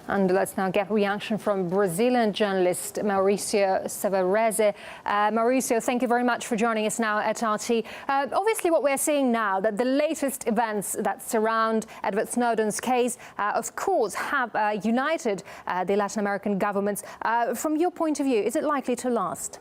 And let's now get reaction from Brazilian journalist Mauricio Severese. Mauricio, thank you very much for joining us now at RT. Obviously, what we're seeing now, that the latest events that surround Edward Snowden's case, of course, have united the Latin American governments. From your point of view, is it likely to last?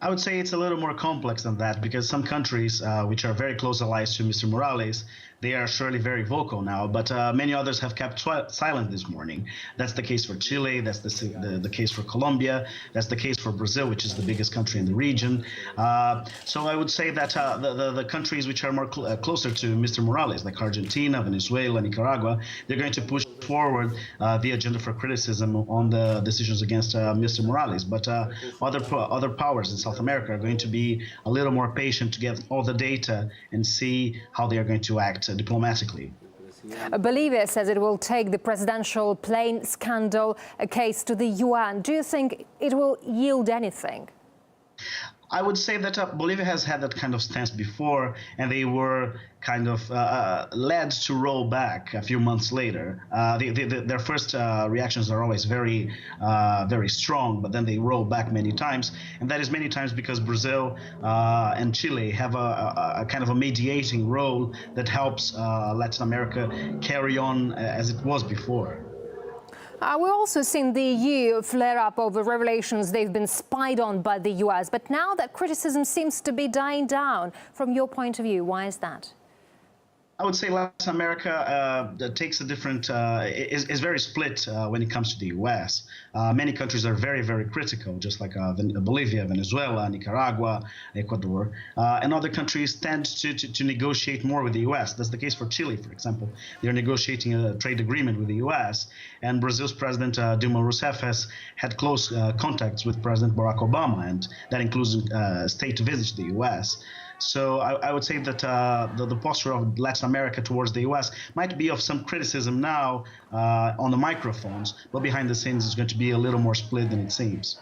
I would say it's a little more complex than that, because some countries which are very close allies to Mr. Morales, they are surely very vocal now, but many others have kept silent this morning. That's the case for Chile, that's the case for Colombia, that's the case for Brazil, which is the biggest country in the region. So I would say that the countries which are more closer to Mr. Morales, like Argentina, Venezuela, Nicaragua, they're going to push forward the agenda for criticism on the decisions against Mr. Morales. But other powers in South America are going to be a little more patient to get all the data and see how they are going to act diplomatically. Bolivia says it will take the presidential plane scandal case to the UN. Do you think it will yield anything? I would say that Bolivia has had that kind of stance before, and they were kind of led to roll back a few months later. Their first reactions are always very strong, but then they roll back many times, and that is many times because Brazil and Chile have a kind of a mediating role that helps Latin America carry on as it was before. We're also seeing the EU flare up over revelations they've been spied on by the US. But now that criticism seems to be dying down. From your point of view, why is that? I would say Latin America takes a different, is very split when it comes to the U.S. Many countries are very critical, just like Bolivia, Venezuela, Nicaragua, Ecuador. And other countries tend to negotiate more with the U.S. That's the case for Chile, for example. They're negotiating a trade agreement with the U.S. And Brazil's President Dilma Rousseff has had close contacts with President Barack Obama, and that includes state visits to the U.S. So I would say that the posture of Latin America towards the U.S. might be of some criticism now on the microphones, but behind the scenes it's going to be a little more split than it seems.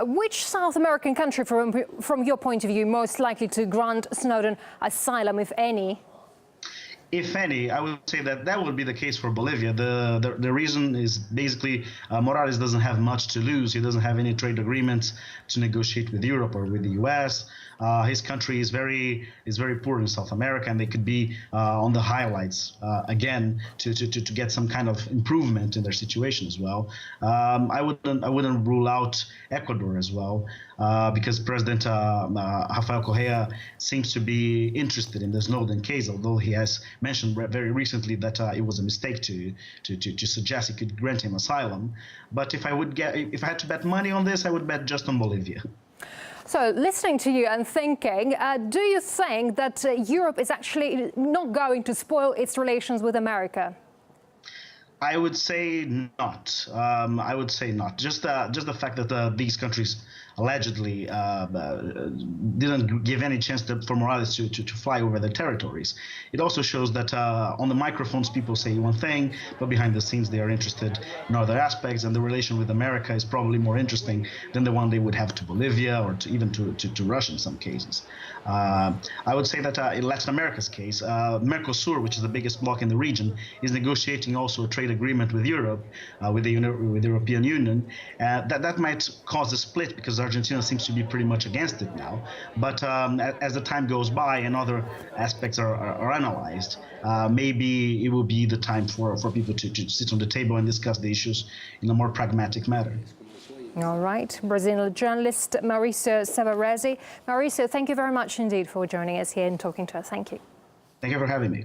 Which South American country, from your point of view, most likely to grant Snowden asylum, if any? If any, I would say that would be the case for Bolivia. The reason is basically Morales doesn't have much to lose. He doesn't have any trade agreements to negotiate with Europe or with the U.S. His country is very poor in South America, and they could be on the highlights again to get some kind of improvement in their situation as well. I wouldn't rule out Ecuador as well, because President Rafael Correa seems to be interested in the Snowden case, although he has mentioned very recently that it was a mistake to suggest he could grant him asylum. But if I had to bet money on this, I would bet just on Bolivia. So, listening to you and thinking, do you think that Europe is actually not going to spoil its relations with America? I would say not. I would say not. Just the fact that these countries allegedly didn't give any chance for Morales to fly over their territories. It also shows that on the microphones people say one thing, but behind the scenes they are interested in other aspects, and the relation with America is probably more interesting than the one they would have to Bolivia or even to Russia in some cases. I would say that in Latin America's case, Mercosur, which is the biggest bloc in the region, is negotiating also a trade agreement with Europe, with the European Union. That might cause a split, because Argentina seems to be pretty much against it now. But as the time goes by and other aspects are analyzed, maybe it will be the time for people to sit on the table and discuss the issues in a more pragmatic manner. All right. Brazilian journalist Mauricio Severese. Mauricio, thank you very much indeed for joining us here and talking to us. Thank you. Thank you for having me.